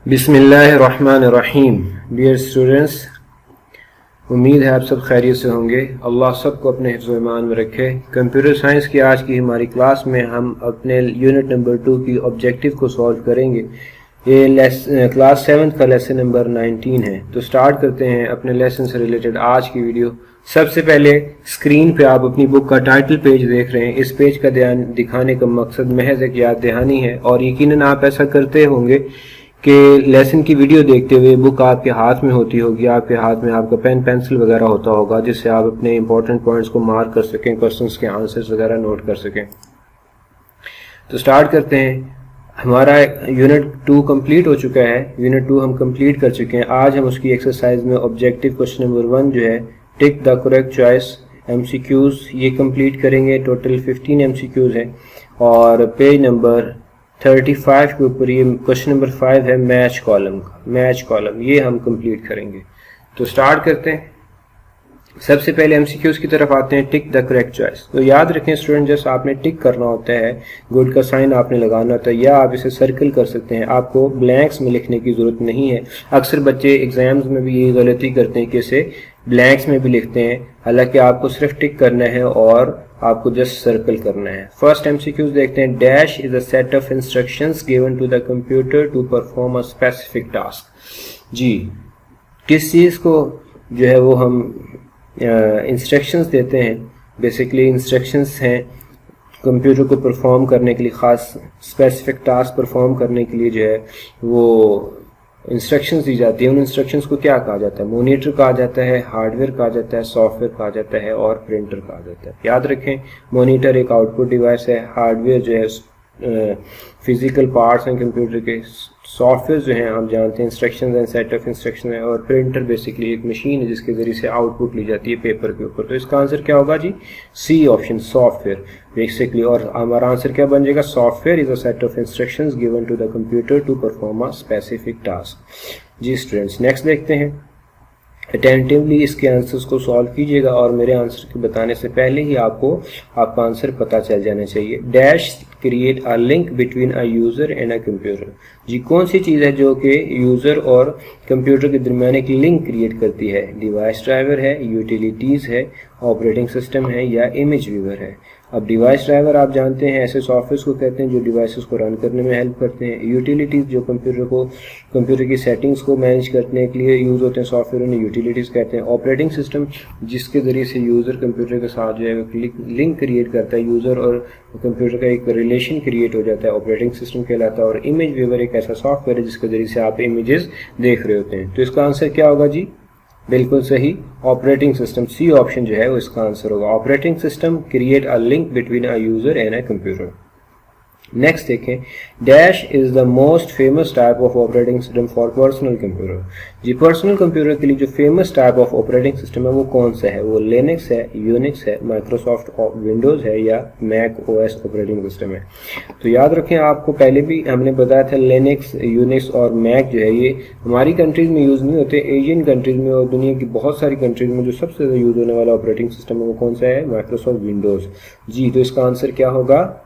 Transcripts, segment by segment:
बिस्मिल्लाहिर्रहमानिर्रहीम। Dear students, उम्मीद है आप सब खैरियत से होंगे। अल्लाह सबको अपने हिफ्ज़ व ईमान में रखे। कंप्यूटर साइंस की आज की हमारी क्लास में हम अपने यूनिट नंबर 2 की ऑब्जेक्टिव को सॉल्व करेंगे। ये क्लास 7 का लेसन नंबर 19 है। तो स्टार्ट करते हैं अपने लेसन से रिलेटेड आज की वीडियो। सबसे पहले स्क्रीन पे आप अपनी बुक का टाइटल पेज देख रहे हैं। इस पेज का ध्यान दिखाने का मकसद महज एक याद दहानी है और यकीनन आप ऐसा करते होंगे कि लेसन की वीडियो देखते हुए बुक आपके हाथ में होती होगी, आपके हाथ में आपका पेन पेंसिल वगैरह होता होगा जिससे आप अपने इंपॉर्टेंट पॉइंट्स को मार्क कर सकें, क्वेश्चंस के आंसर्स वगैरह नोट कर सकें। तो स्टार्ट करते हैं। हमारा यूनिट 2 कंप्लीट हो चुका है। यूनिट 2 हम कंप्लीट कर चुके हैं। आज हम उसकी एक्सरसाइज में ऑब्जेक्टिव क्वेश्चन नंबर 1 जो है tick the correct choice MCQs ये कंप्लीट करेंगे। टोटल 15 MCQs हैं और पेज नंबर 35 के ऊपर ये क्वेश्चन नंबर 5 है मैच कॉलम का। मैच कॉलम ये हम कंप्लीट करेंगे। तो स्टार्ट करते हैं। सबसे पहले MCQs की तरफ आते हैं। Tick the correct choice. तो याद रखें स्टूडेंट, जैसे आपने टिक करना होता है, गुड का साइन आपने लगाना होता है या आप इसे सर्कल कर सकते हैं। आपको ब्लैंक्स में लिखने की जरूरत नहीं है। अक्सर बच्चे एग्जाम्स में भी ये गलती करते हैं कि इसे ब्लैंक्स में भी लिखते हैं, हालांकि आपको सिर्फ टिक करना है और आपको जस्ट सर्कल करना है। फर्स्ट MCQs देखते हैं। Dash is a set of instructions given to the computer to perform a specific task. जी, किस चीज़ को जो है वो हम इंस्ट्रक्शंस देते हैं। बेसिकली इंस्ट्रक्शंस हैं कंप्यूटर को परफॉर्म करने के लिए, ख़ास स्पेसिफिक टास्क परफॉर्म करने के लिए जो है वो इंस्ट्रक्शंस दी जाती है। उन इंस्ट्रक्शंस को क्या कहा जाता है? मॉनिटर कहा जाता है, हार्डवेयर कहा जाता है, सॉफ्टवेयर कहा जाता है और प्रिंटर कहा जाता है। याद रखें, मॉनिटर एक आउटपुट डिवाइस है, हार्डवेयर जो है फिजिकल पार्ट्स हैं कंप्यूटर के, सॉफ्टवेयर जो हैं हम जानते हैं instructions and set of instruction है, और प्रिंटर बेसिकली एक मशीन है जिसके जरिए से आउटपुट ली जाती है पेपर के ऊपर। तो इसका आंसर क्या होगा जी? C option, software basically. और हमारा आंसर क्या बन जाएगा? Software is a set of instructions given to the computer to perform a specific task. जी स्टूडेंट्स, नेक्स्ट देखते हैं। अटेंटिवली इसके आंसर्स को सॉल्व कीजिएगा और मेरे आंसर के बताने से पहले ही आपको आपका आंसर पता चल जाना चाहिए। Dash create a link between a user and a computer. जी, कौन सी चीज़ है जो कि यूजर और कंप्यूटर के दरमियान एक लिंक क्रिएट करती है? डिवाइस ड्राइवर है, यूटिलिटीज़ है, ऑपरेटिंग सिस्टम है या इमेज व्यूअर है? अब डिवाइस ड्राइवर आप जानते हैं ऐसे सॉफ्टवेयर को कहते हैं जो डिवाइसेस को रन करने में हेल्प करते हैं। यूटिलिटीज़ जो कंप्यूटर की सेटिंग्स को मैनेज करने के लिए यूज़ होते हैं सॉफ्टवेयर, उन्हें यूटिलिटीज़ कहते हैं। ऑपरेटिंग सिस्टम जिसके ज़रिए से यूज़र कंप्यूटर के साथ जो है लिंक क्रिएट करता है, यूज़र और कंप्यूटर का एक रिलेशन क्रिएट हो जाता है, ऑपरेटिंग सिस्टम कहलाता है। और इमेज व्यूअर एक ऐसा सॉफ्टवेयर है जिसके ज़रिए से आप इमेजेस देख रहे होते हैं। तो इसका आंसर क्या होगा जी? बिल्कुल सही, ऑपरेटिंग सिस्टम। सी ऑप्शन जो है वो इसका आंसर होगा। Operating system create a link between a user and a computer. Next देखें। Dash is the most famous type of operating system for personal computer. जी, पर्सनल कंप्यूटर के लिए जो famous type of operating system है वो कौन सा है? वो लिनक्स है, यूनिक्स है, माइक्रोसॉफ्ट विंडोज है या मैक OS ऑपरेटिंग सिस्टम है? तो याद रखें, आपको पहले भी हमने बताया था लिनक्स, यूनिक्स और मैक जो है ये हमारी कंट्रीज में यूज़ नहीं होते, एशियन कंट्रीज में और दुनिया की बहुत सारी कंट्रीज में जो सबसे ज़्यादा यूज़ होने वाला ऑपरेटिंग सिस्टम है वो कौन सा है? Microsoft Windows. जी, तो इसका आंसर क्या होगा?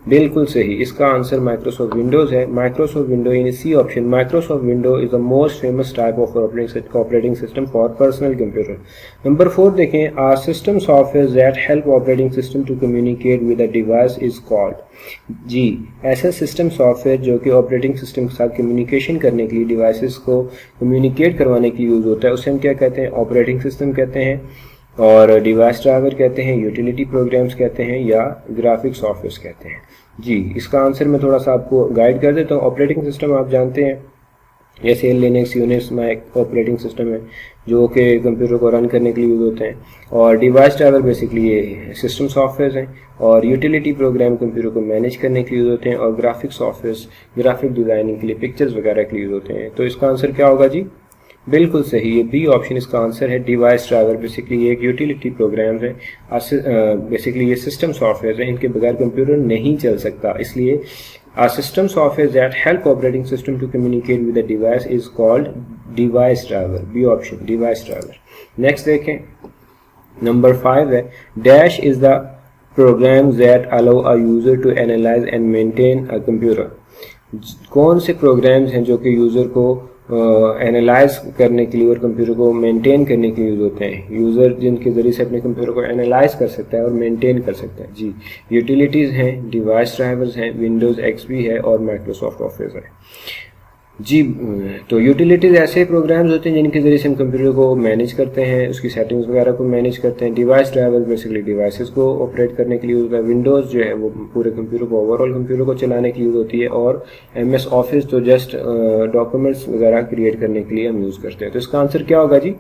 बिल्कुल सही, इसका आंसर माइक्रोसॉफ्ट विंडोज है। माइक्रोसॉफ्ट विंडो यानी C option. Microsoft window is the most famous type of operating system for personal computer. Number 4 देखें। A system software that help operating system to communicate with a device is called. जी, ऐसा system software जो कि operating system के साथ communication करने के लिए, डिवाइसेस को कम्युनिकेट करवाने के लिए यूज होता है, उसे हम क्या कहते हैं? ऑपरेटिंग सिस्टम कहते हैं और डिवाइस ड्राइवर कहते हैं, यूटिलिटी प्रोग्राम्स कहते हैं या ग्राफिक सॉफ्टवेयर कहते हैं। जी, इसका आंसर मैं थोड़ा सा आपको गाइड कर देता हूँ। ऑपरेटिंग सिस्टम आप जानते हैं जैसे Linux, Unix, Mac operating system है जो कि कंप्यूटर को रन करने के लिए यूज होते हैं, और डिवाइस ड्राइवर बेसिकली ये सिस्टम सॉफ्टवेयर हैं, और यूटिलिटी प्रोग्राम कंप्यूटर को मैनेज करने के लिए यूज होते हैं, और ग्राफिक सॉफ्टवेयर ग्राफिक डिजाइनिंग के लिए, पिक्चर्स वगैरह के लिए यूज होते हैं। तो इसका आंसर क्या होगा जी? बिल्कुल सही, ये बी ऑप्शन इसका आंसर है। डिवाइस ड्राइवर बेसिकली ये एक यूटिलिटी प्रोग्राम है, बेसिकली ये सिस्टम सॉफ्टवेयर है, इनके बगैर कंप्यूटर नहीं चल सकता। इसलिए a system software that help operating system to communicate with the device is called device driver। B option, device driver। next देखें। नंबर 5 है। dash is the program that allow a user to analyze and maintain a computer। कौन से programmes हैं जो कि user को analyse करने के लिए और कंप्यूटर को मेंटेन करने के लिए यूज़ होते हैं। यूज़र जिनके ज़रिए से अपने कंप्यूटर को एनालाइज कर सकता है और मेंटेन कर सकता है। जी, यूटिलिटीज़ हैं, डिवाइस ड्राइवर्स हैं, विंडोज़ एक्सपी है और माइक्रोसॉफ्ट ऑफिस है। जी, तो यूटिलिटीज़ ऐसे प्रोग्राम्स होते हैं जिनके ज़रिए से हम कंप्यूटर को मैनेज करते हैं, उसकी सेटिंग्स वगैरह को मैनेज करते हैं। डिवाइस ड्राइवर बेसिकली डिवाइसेस को ऑपरेट करने के लिए होता है। विंडोज़ जो है वो पूरे कंप्यूटर को, ओवरऑल कंप्यूटर को चलाने के लिए यूज़ होती है। और MS ऑफिस तो जस्ट डॉक्यूमेंट्स वगैरह क्रिएट करने के लिए हम यूज़ करते हैं। तो इसका आंसर क्या होगा जी?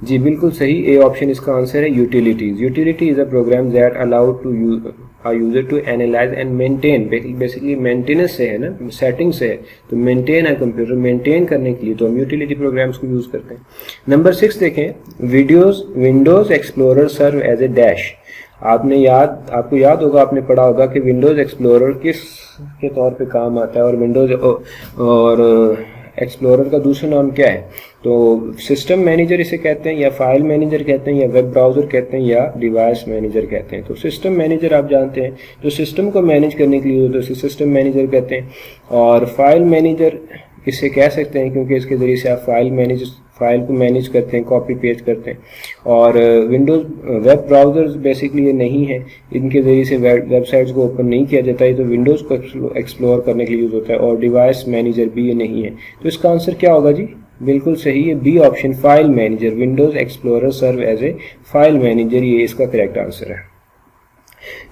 जी बिल्कुल सही, ए ऑप्शन इसका आंसर है, utilities. Utility is a program that allowed to user to analyse and maintain, basically maintenance से है ना, सेटिंग से है, तो मेंटेन है कंप्यूटर, मेंटेन करने के लिए तो हम यूटिलिटी प्रोग्राम्स को यूज करते हैं। नंबर 6 देखें, Windows Explorer serve as a dash. आपको याद होगा, आपने पढ़ा होगा कि विंडोज एक्सप्लोरर किस के तौर पे काम आता है और विंडोज और एक्सप्लोरर का दूसरा नाम क्या है? तो सिस्टम मैनेजर इसे कहते हैं, या फाइल मैनेजर कहते हैं, या वेब ब्राउज़र कहते हैं, या डिवाइस मैनेजर कहते हैं। तो सिस्टम मैनेजर आप जानते हैं, जो सिस्टम को मैनेज करने के लिए होता है उसे सिस्टम मैनेजर कहते हैं। और फाइल मैनेजर इसे कह सकते हैं क्योंकि इसके ज़रिए से आप फाइल को मैनेज करते हैं, कॉपी पेस्ट करते हैं। और विंडोज़ वेब ब्राउज़र्स बेसिकली ये नहीं है, इनके ज़रिए से वेबसाइट्स को ओपन नहीं किया जाता है, तो विंडोज़ को एक्सप्लोर करने के लिए यूज़ होता है। और डिवाइस मैनेजर भी ये नहीं है। तो इसका आंसर क्या होगा जी? बिल्कुल सही है, B option, file manager. Windows Explorer serve as a file manager, ये इसका करेक्ट आंसर है।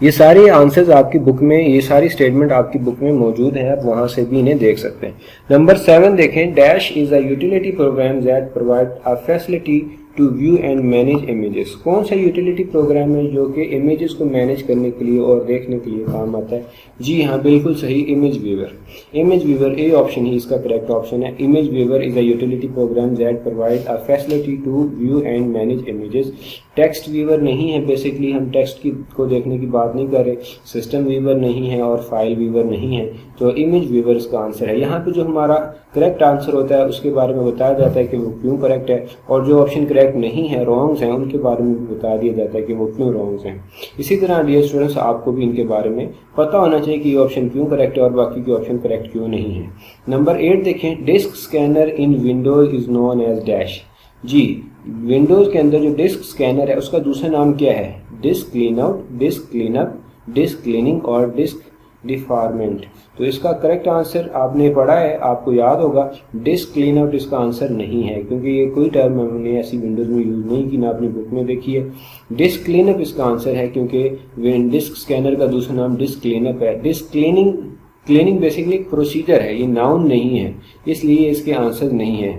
ये सारे आंसर्स आपकी बुक में, ये सारी स्टेटमेंट आपकी बुक में मौजूद हैं, आप वहां से भी इन्हें देख सकते हैं। नंबर 7 देखें, dash is a utility program that provide a facility to view and manage images. कौन सा यूटिलिटी प्रोग्राम है जो कि इमेजेस को मैनेज करने के लिए और देखने के लिए काम आता है? जी हाँ, बिल्कुल सही, image viewer. Image viewer, A option ही इसका करेक्ट ऑप्शन है। Image viewer is a utility program that provide a facility to view and manage images. Text viewer नहीं है, बेसिकली हम टेक्स्ट को देखने की बात नहीं कर रहे। सिस्टम व्यूअर नहीं है और फाइल व्यूअर नहीं है, तो इमेज व्यूअर इसका आंसर है। यहाँ पे जो हमारा करेक्ट आंसर होता है उसके बारे में बताया जाता है कि वो क्यों करेक्ट है, और जो ऑप्शन करेक्ट नहीं है, रॉन्ग्स हैं, उनके बारे में भी बता दिया जाता है कि वो क्यों रॉन्ग्स हैं। इसी तरह डियर स्टूडेंट्स, आपको भी इनके बारे में पता होना चाहिए कि ये ऑप्शन क्यों करेक्ट है और बाकी के ऑप्शन करेक्ट क्यों नहीं है। नंबर 8 देखें, disk scanner in Windows is known as dash. जी, विंडोज के अंदर जो डिस्क स्कैनर है उसका दूसरा नाम क्या है? Disk clean out, disk cleanup, disk cleaning और डिस्क डिफॉर्मेंट। तो इसका करेक्ट आंसर आपने पढ़ा है, आपको याद होगा, डिस्क क्लीन आउट इसका आंसर नहीं है, क्योंकि ये कोई टर्म हमने ऐसी विंडोज में यूज नहीं की, ना अपनी बुक में देखी है। डिस्क क्लीनअप इसका आंसर है, क्योंकि डिस्क स्कैनर का दूसरा नाम डिस्क क्लीनअप है। डिस्क क्लीनिंग बेसिकली एक प्रोसीजर है, ये नाउन नहीं है, इसलिए इसके आंसर नहीं है।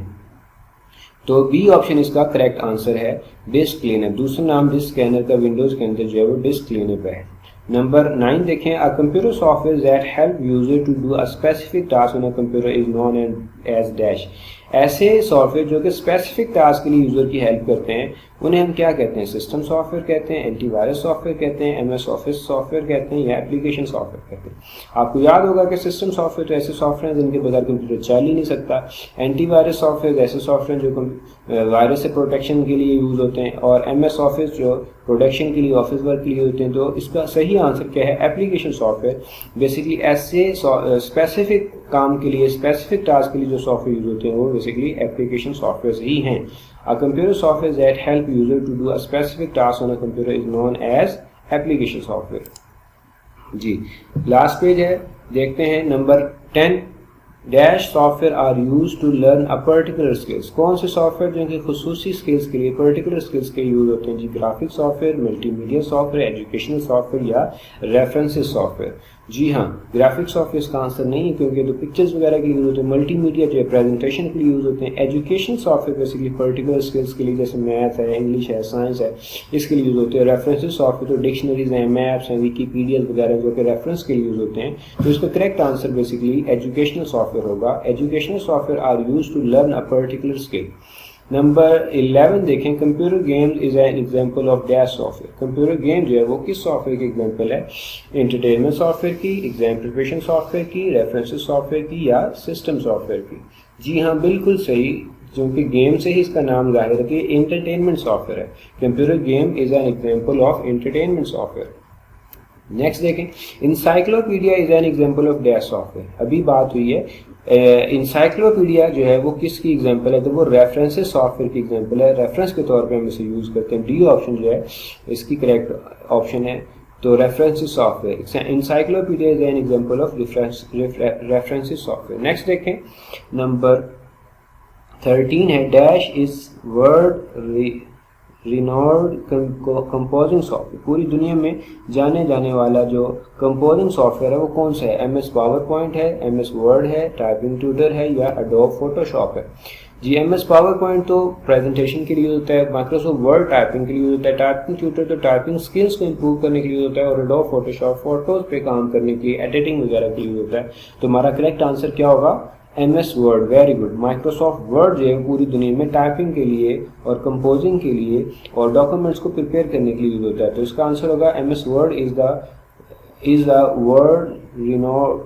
तो बी ऑप्शन इसका करेक्ट आंसर है, डिस्क क्लीनअप। दूसरा नाम डिस्क स्कैनर का विंडोज के अंदर जो है वो डिस्क क्लीनअप है। नंबर 9 देखें, a computer software that help user to do a specific task on a computer is known as dash. ऐसे सॉफ्टवेयर जो कि स्पेसिफिक टास्क के लिए यूजर की हेल्प करते हैं उन्हें हम क्या कहते हैं? सिस्टम सॉफ्टवेयर कहते हैं, एंटीवायरस सॉफ्टवेयर कहते हैं, MS ऑफिस सॉफ्टवेयर कहते हैं, या एप्लीकेशन सॉफ्टवेयर कहते हैं। आपको याद होगा कि सिस्टम सॉफ्टवेयर तो ऐसे सॉफ्टवेयर हैं जिनके बगैर कंप्यूटर चल ही नहीं सकता। एंटीवायरस सॉफ्टवेयर ऐसे सॉफ्टवेयर जो वायरस से प्रोटेक्शन के लिए यूज होते हैं, और MS ऑफिस जो प्रोडक्शन के लिए, ऑफिस वर्क के लिए होते हैं। तो इसका सही आंसर क्या है? Application software. बेसिकली ऐसे स्पेसिफिक काम के लिए, स्पेसिफिक टास्क के लिए जो सॉफ्टवेयर यूज होते हैं वो बेसिकली एप्लीकेशन सॉफ्टवेयर ही हैं। A computer software that help user to do a specific task on a computer is known as application software. जी, लास्ट पेज है, देखते हैं नंबर 10। Dash software are use to learn a particular skills. कौन से software जो कि खुसूसी skills के लिए, पर्टिकुलर स्किल्स के यूज होते हैं? जी, graphic software, multimedia software, educational software या रेफरेंसेस सॉफ्टवेयर। जी हाँ, ग्राफिक सॉफ्टवेयर इसका आंसर नहीं है, क्योंकि तो पिक्चर्स वगैरह के लिए यूज होते हैं। मल्टीमीडिया जो है प्रेजेंटेशन के लिए यूज होते हैं। Education software basically particular skills के लिए, जैसे मैथ है, इंग्लिश है, साइंस है, इसके लिए यूज होते हैं। रेफरेंसेस सॉफ्टवेयर तो डिक्शनरीज हैं, मैप्स हैं, विकीपीडिया वगैरह जो कि रेफरेंस के लिए यूज होते हैं। तो इसका correct answer basically educational software होगा। Educational software are use to learn a particular skill. Number 11 देखें, computer games is an example of dash software. Computer game जो है वो किस सॉफ्टवेयर की एग्जांपल है? एंटरटेनमेंट सॉफ्टवेयर की, एग्जाम प्रिपरेशन सॉफ्टवेयर की, रेफरेंसेस सॉफ्टवेयर की, या सिस्टम सॉफ्टवेयर की? जी हाँ, बिल्कुल सही, क्योंकि गेम से ही इसका नाम जाहिर है कि एंटरटेनमेंट सॉफ्टवेयर है। Computer game is an example of entertainment software. Next देखें, encyclopedia is an example of dash software. अभी बात हुई है इंसाइक्लोपीडिया जो है वो किसकी एग्जांपल है, तो वो रेफरेंसेस सॉफ्टवेयर की एग्जांपल है। रेफरेंस के तौर पे हम इसे यूज करते हैं। डी ऑप्शन जो है इसकी करेक्ट ऑप्शन है। तो references software, encyclopedia is an example of references software. Next देखें, नंबर 13 है, dash is world renowned composing software. पूरी दुनिया में जाने जाने वाला जो कंपोजिंग सॉफ्टवेयर है वो कौन सा है? एमएस पावर पॉइंट है, एमएस वर्ड है, टाइपिंग ट्यूटर है या एडोब फोटोशॉप है? जी, एमएस पावर पॉइंट तो प्रेजेंटेशन के लिए यूज होता है, माइक्रोसॉफ्ट वर्ड टाइपिंग के लिए यूज होता है, टाइपिंग ट्यूटर तो टाइपिंग स्किल्स को इंप्रूव करने के लिए यूज होता है, और एडोब फोटोशॉप फोटोज पे काम करने के लिए, एडिटिंग वगैरह के लिए यूज होता है। तो हमारा करेक्ट आंसर क्या होगा? MS word. Very good. Microsoft word जो है पूरी दुनिया में टाइपिंग के लिए और कंपोजिंग के लिए और डॉक्यूमेंट्स को प्रिपेयर करने के लिए यूज होता है। तो इसका आंसर होगा MS word is the world renowned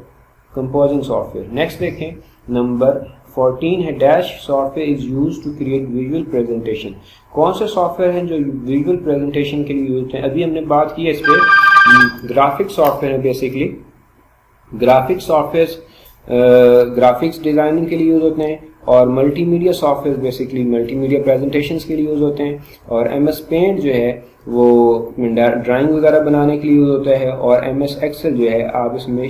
composing software. Next देखें, नंबर 14 है, dash software is use to create visual presentation. कौन से सॉफ्टवेयर हैं जो विजुअल प्रेजेंटेशन के लिए यूज होते हैं? अभी हमने बात की है इस पर, ग्राफिक सॉफ्टवेयर है basically. Graphic software graphics designing के लिए यूज होते हैं, और multimedia software basically multimedia presentations के लिए यूज होते हैं, और एमएस पेंट जो है वो ड्राइंग वगैरह बनाने के लिए यूज होता है, और एमएस एक्सेल जो है आप इसमें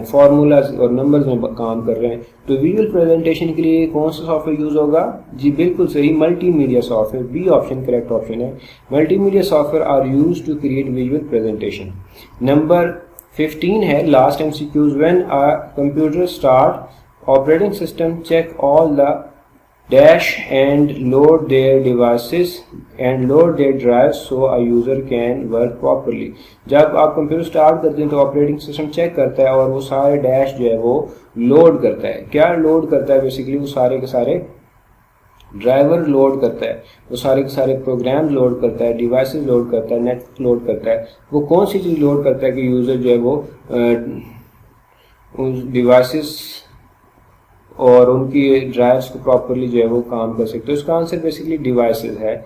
फार्मूलाज और नंबर्स में काम कर रहे हैं। तो विजुअल प्रेजेंटेशन के लिए कौन सा सॉफ्टवेयर यूज होगा? जी बिल्कुल सही, multimedia software. B option correct option है। Multimedia software are use to create visual presentation. Number 15 है, last MCQs, when a computer start operating system check all the dash and load their devices and load their drives so a user can work properly। जब आप computer start करते हैं तो operating system check करता है और वो सारे डैश जो है वो लोड करता है। क्या लोड करता है? बेसिकली वो सारे के सारे ड्राइवर लोड करता है, वो सारे के सारे प्रोग्राम लोड करता है, डिवाइसेस लोड करता है, नेटवर्क लोड करता है। वो कौन सी चीज़ लोड करता है कि यूज़र जो है वो उन डिवाइसेस और उनकी ड्राइव्स को प्रॉपरली जो है वो काम कर सकते हैं। उसका आंसर बेसिकली डिवाइसेस है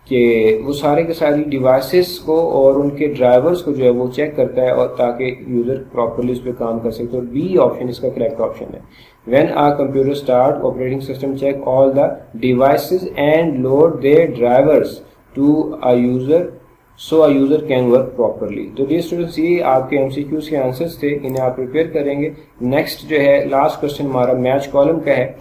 कि वो सारे के सारी डिवाइसेस को और उनके ड्राइवर्स को जो है वो चेक करता है, और ताकि यूज़र प्रॉपरली उस पर काम कर सके। तो बी ऑप्शन इसका करेक्ट ऑप्शन है। When a computer start operating system check all the devices and load their drivers to a user so a user can work properly। तो डियर स्टूडेंट्स, ये आपके MCQs के आंसर्स थे, इन्हें आप prepare करेंगे। नेक्स्ट जो है लास्ट क्वेश्चन हमारा मैच कॉलम का है।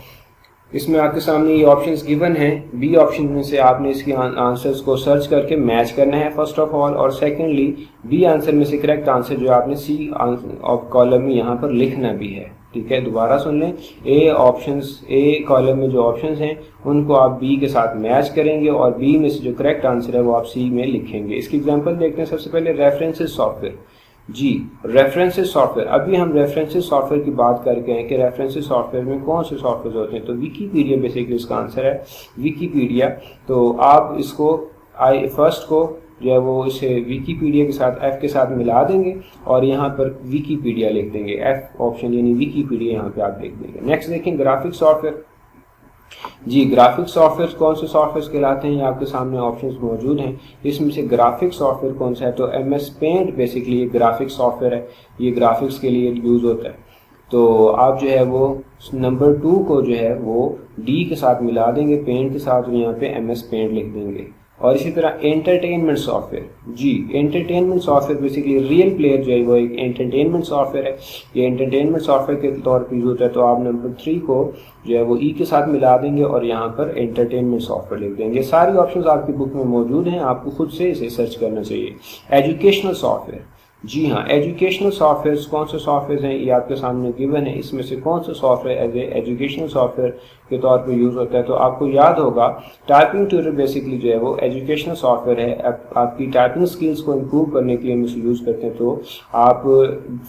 इसमें आपके सामने ये ऑप्शंस गिवन हैं। बी ऑप्शन में से आपने इसके आंसर्स को सर्च करके मैच करना है फर्स्ट ऑफ ऑल, और सेकेंडली बी आंसर में से करेक्ट आंसर जो आपने सी ऑफ कॉलम में यहाँ पर लिखना भी है। ठीक है, दोबारा सुन लें। ए कॉलम में जो ऑप्शंस हैं उनको आप बी के साथ मैच करेंगे, और बी में से जो करेक्ट आंसर है वो आप सी में लिखेंगे। इसकी एग्जांपल देखते हैं। सबसे पहले रेफरेंसेस सॉफ्टवेयर। जी, रेफरेंसेस सॉफ्टवेयर। अभी हम रेफरेंसेस सॉफ्टवेयर की बात करके हैं कि रेफरेंसेस सॉफ्टवेयर में कौन से सॉफ्टवेयर होते हैं। तो विकीपीडिया बेसिकली इसका आंसर है, विकीपीडिया। तो आप इसको फर्स्ट को जो है वो इसे विकीपीडिया के साथ एफ के साथ मिला देंगे और यहाँ पर विकीपीडिया लिख देंगे। एफ ऑप्शन यानी विकीपीडिया यहाँ पे आप लिख देंगे। नेक्स्ट देखें, ग्राफिक सॉफ्टवेयर। जी, ग्राफिक सॉफ्टवेयर कौन से सॉफ्टवेयर कहलाते हैं? आपके सामने ऑप्शंस मौजूद हैं। इसमें से ग्राफिक सॉफ्टवेयर कौन सा है? तो एमएस पेंट बेसिकली ये ग्राफिक सॉफ्टवेयर है, ये ग्राफिक्स के लिए यूज होता है। तो आप जो है वो नंबर 2 को जो है वो डी के साथ मिला देंगे, पेंट के साथ, और यहाँ पे एमएस पेंट लिख देंगे। और इसी तरह एंटरटेनमेंट सॉफ्टवेयर। जी, entertainment software basically real player जो है वो एक एंटरटेनमेंट सॉफ्टवेयर है। ये एंटरटेनमेंट सॉफ्टवेयर के तौर पर यूज होता है। तो आप नंबर 3 को जो है वो ई के साथ मिला देंगे और यहाँ पर एंटरटेनमेंट सॉफ्टवेयर लिख देंगे। सारी ऑप्शंस आपकी बुक में मौजूद हैं, आपको खुद से इसे सर्च करना चाहिए। Educational software. जी हाँ, एजुकेशनल सॉफ्टवेयर कौन से सॉफ्टवेयर हैं ये आपके सामने गिवन है। इसमें से कौन सा software as a educational software के तौर पे यूज होता है? तो आपको याद होगा टाइपिंग ट्यूटर बेसिकली जो है वो एजुकेशनल सॉफ्टवेयर है। आपकी टाइपिंग स्किल्स को इम्प्रूव करने के लिए हम इसे यूज करते हैं। तो आप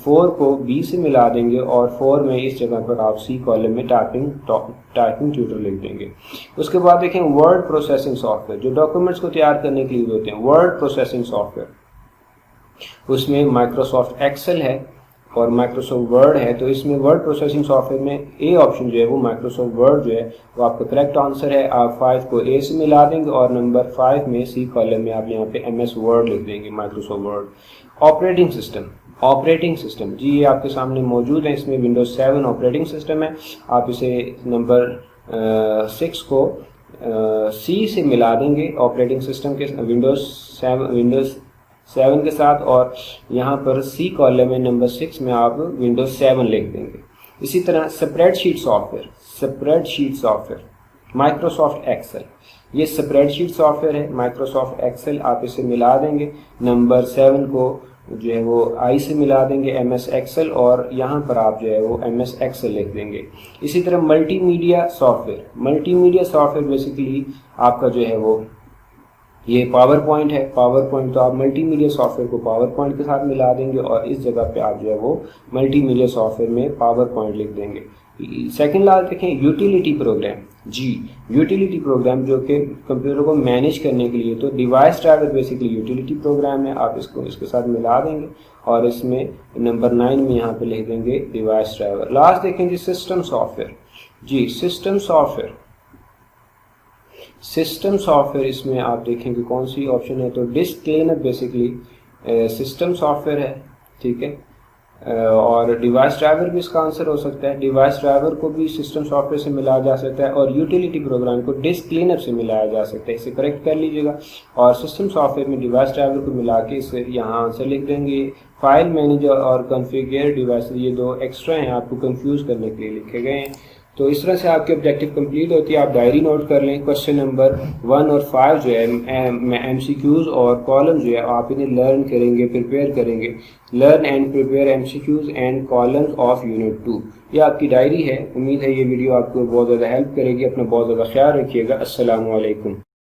4 को बी से मिला देंगे और 4 में इस जगह पर आप सी कॉलम में टाइपिंग ट्यूटर लिख देंगे। उसके बाद देखें वर्ड प्रोसेसिंग सॉफ्टवेयर, जो डॉक्यूमेंट्स को तैयार करने के लिए यूज होते हैं। वर्ड प्रोसेसिंग सॉफ्टवेयर, उसमें माइक्रोसॉफ्ट एक्सेल है और माइक्रोसॉफ्ट वर्ड है। तो इसमें वर्ड प्रोसेसिंग सॉफ्टवेयर में ए ऑप्शन जो है वो माइक्रोसॉफ्ट वर्ड जो है वो आपका करेक्ट आंसर है। आप 5 को ए से मिला देंगे और नंबर 5 में सी कॉलम में आप यहाँ पे एमएस वर्ड लिख देंगे, माइक्रोसॉफ्ट वर्ड। ऑपरेटिंग सिस्टम जी ये आपके सामने मौजूद है। इसमें विंडोज 7 ऑपरेटिंग सिस्टम है। आप इसे नंबर 6 को सी से मिला देंगे ऑपरेटिंग सिस्टम के विंडोज 7 के साथ, और यहाँ पर सी कॉलम में नंबर 6 में आप विंडोज 7 लिख देंगे। इसी तरह स्प्रेडशीट सॉफ्टवेयर माइक्रोसॉफ्ट एक्सेल, ये स्प्रेडशीट सॉफ्टवेयर है माइक्रोसॉफ्ट एक्सेल। आप इसे मिला देंगे नंबर 7 को जो है वो आई से मिला देंगे MS एक्सेल, और यहाँ पर आप जो है वो MS एक्सेल लिख देंगे। इसी तरह मल्टीमीडिया सॉफ्टवेयर बेसिकली आपका जो है वो ये पावर पॉइंट है। पावर पॉइंट तो आप मल्टीमीडिया सॉफ्टवेयर को पावर पॉइंट के साथ मिला देंगे, और इस जगह पे आप जो है वो मल्टीमीडिया सॉफ्टवेयर में पावर पॉइंट लिख देंगे। सेकंड लास्ट देखें यूटिलिटी प्रोग्राम जो कि कंप्यूटर को मैनेज करने के लिए, तो device driver basically utility programme है। आप इसको इसके साथ मिला देंगे और इसमें नंबर 9 में यहाँ पे लिख देंगे डिवाइस ड्राइवर। लास्ट देखेंगे सिस्टम सॉफ्टवेयर इसमें आप देखेंगे कौन सी ऑप्शन है, तो disk cleaner basically system software है, ठीक है। और डिवाइस ड्राइवर भी इसका आंसर हो सकता है। डिवाइस ड्राइवर को भी सिस्टम सॉफ्टवेयर से मिलाया जा सकता है, और यूटिलिटी प्रोग्राम को डिस्क क्लीनर से मिलाया जा सकता है। इसे करेक्ट कर लीजिएगा, और सिस्टम सॉफ्टवेयर में डिवाइस ड्राइवर को मिला के इसे यहाँ आंसर लिख देंगे। फाइल मैनेजर और कॉन्फ़िगर डिवाइस, ये दो एक्स्ट्रा हैं, आपको कंफ्यूज करने के लिए लिखे गए हैं। तो इस तरह से आपकी ऑब्जेक्टिव कंप्लीट होती है। आप डायरी नोट कर लें। क्वेश्चन नंबर 1 और 5 जो है MCQs और कॉलम जो है आप इन्हें लर्न करेंगे, प्रिपेयर करेंगे। Learn and prepare MCQs and columns of unit 2, ये आपकी डायरी है। उम्मीद है ये वीडियो आपको बहुत ज़्यादा हेल्प करेगी। अपना बहुत ज़्यादा ख्याल रखिएगा। अस्सलामु अलैकुम।